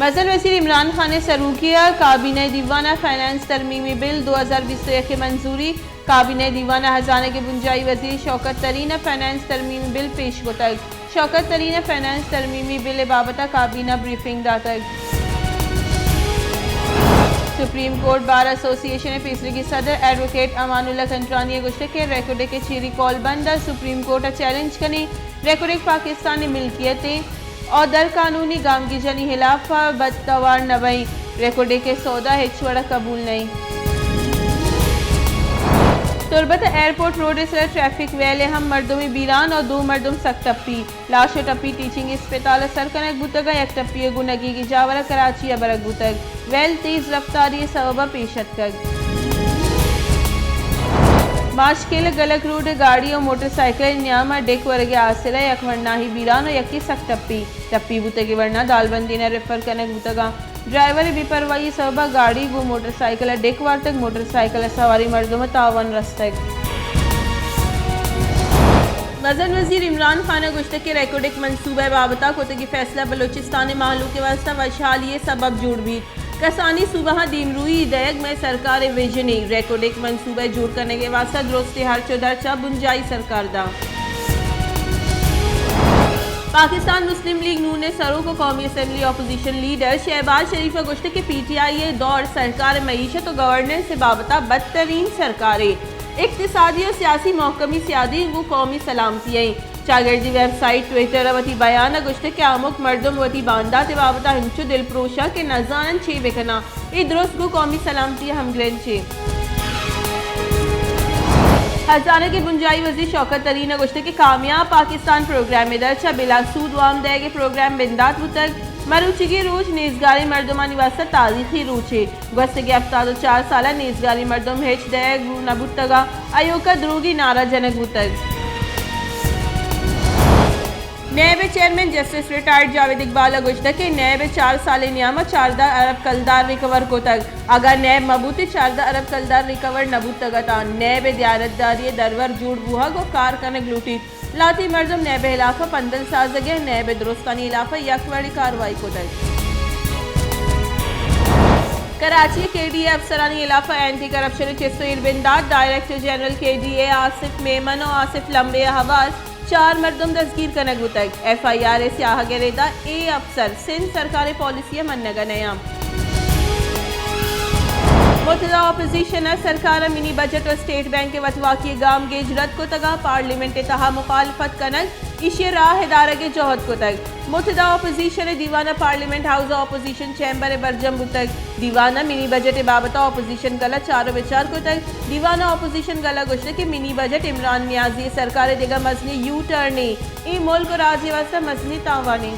नज़र वज़ीर इमरान खान ने सरू किया काबीना दीवाना फाइनेंस तरमीमी बिल 2021 की मंजूरी। काबीना दीवाना हजाने के बुंजाई वजीर शौकत तरीन फाइनेंस तरमीमी बिल पेश को तक। शौकत तरीन फाइनेंस तरमीमी बिल बाबता काबीना ब्रीफिंग दातक। सुप्रीम कोर्ट बार एसोसिएशन फैसले की सदर एडवोकेट अमानुल्लाह कंटरानी गुश्ते के रेकॉर्ड के चीरी कॉल बंद सुप्रीम कोर्ट चैलेंज कने रेकॉर्ड पाकिस्तानी मिल्कियतें और दर कानूनी गामगी जनी हिलाफ बदतवार नवई रेकॉर्ड के सौदा हिचवड़ा कबूल नहीं। तुरबत एयरपोर्ट रोड से ट्रैफिक वेले हम मर्दों बीरान और 2 मर्दों सख्त टप्पी लाश टप्पी टीचिंग अस्पताल सर कनक बुतगा एक टप्पी गुनगी की जावरा कराची अबरक बुतग वेल तेज रफ्तारी सबबा पेशत कर माशकेल गलक रूट गाड़ी और मोटरसाइकिल न्यामा डेक वर्गे आसरा यकवरना ही बीरान और यकी सख्त टप्पी बुतगे वरना दालबंदी ने रेफर कनक बुतगा ड्राइवर बेपरवाही सबबा गाड़ी गो मोटरसाइकिल डेक वार तक मोटरसाइकिल सवारी मर्दों में तावन रस्तक। वज़न वज़ीर इमरान खान गुश्त के रेकॉर्ड मनसूबा बाबता कोतगी फैसला बलोचिस्तान माहलू के वास्ता वशालिए सबब जुड़ भी कसानी सुबह दीमरूई दयग में सरकार विजनी रेकॉर्ड मनसूबा जुड़ करने के वास्ता दुरुस्ती हर चौधर चा बुंजाई सरकार दा। पाकिस्तान मुस्लिम लीग नून ने सरों को कौमी असम्बली अपोजिशन लीडर शहबाज शरीफ गुश्त के PTI दौर सरकार मईशत और गवर्नेंस से बाबता बदतरीन सरकारें इक्तिसादी और सियासी महकमी सियादी को कौमी सलामती शागिर्दी वेबसाइट ट्विटर वती बयान गुश्त के आमुक मर्दम वती बांदा ते बाबता हिंचो दिलप्रोशा के नजान छे बेकना ए दुरुस्त को कौमी सलामती हमग्रेन छे। हजाने की बुंजाई वजीर शौकत तरीन गुश्त के कामयाब पाकिस्तान प्रोग्राम में दर्जा बिलासूद वाम दे के प्रोग्राम बिंदात बुतक मरूचिगी रोज नेजगारी मर्दमानी वास्ता तारीखी रूचे गुस्त के 4 साल नेजगारी मर्दम हेच दे नबुतगा अयोका द्रोगी नारा जनक बुतक। नैब chairman justice retired Javed Iqbal गुश्त के नैब 4 साल नियामत 14 अरब कलदार रिकवर को तक अगर नैब मबूती 14 अरब कलदार रिकवर नबूत तगता नैब दियारतदारी दरवर जूड़ बुहा को कार कनक लूटी लाती मर्दम नैब इलाफा 15 साजगे नैब दुरुस्तानी इलाफा यकवड़ी कार्रवाई को तक। कराची KDA अफसरानी इलाफा एंटी करप्शन चिस्तोर बिंदाद director general KDA Asif Memon और आसिफ लंबे हवास 4 मर्दम दस्तगीर कनक बुतक FIR स्याह गेरेदा ए अफसर सिंध सरकारी पॉलिसी मनगा नया मुतदा अपोजिशन सरकार मिनी बजट और स्टेट बैंक के वतवाकी गाम गेज रद्द को तगा पार्लियामेंट तहा मुखालफत कनक इशे राह इदारा के जौहद को तक मुतदा अपोजिशन दीवाना पार्लियामेंट हाउस अपोजिशन चैम्बर बरजम बुतक दीवाना मिनी बजट बाबता अपोजिशन गला 4 विचार को तक दीवाना अपोजिशन गला गुश्त के मिनी बजट इमरान नियाजी सरकार देगा मजनी यू टर्ने ई मुल्क राज्य वास्ता मजनी तावानी।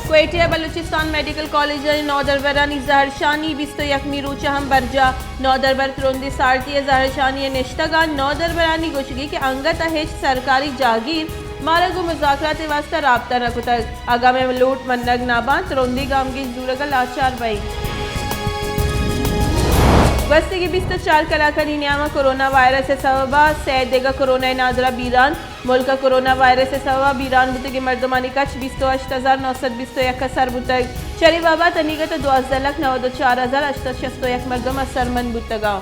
क्वेटिया बलूचिस्तान मेडिकल कॉलेज नौदरबरानी जहरशानी 21 रोचा हम बरजा नौदरबर त्रोंदी सारती जहरशानी निश्तगा नौदरबरानी गुशगी के अंगत हेच सरकारी जागीर मारगो मुजाकरात वास्ता राब्ता न कुतक आगा में लोट मनग नाबा त्रोंदी गाम की दूरगा लाचार बई बस्ती के 24 कलाकारी नियामा कोरोना वायरस से सबबा सैदेगा कोरोना नादरा बीरान मुल्क कोरोना वायरस से सबबा बीरान बुतगे मर्दमानी कच 28,921 सर बुतग शरी बाबा तनीगत 12,94,861 मर्दम असरमन बुतगा।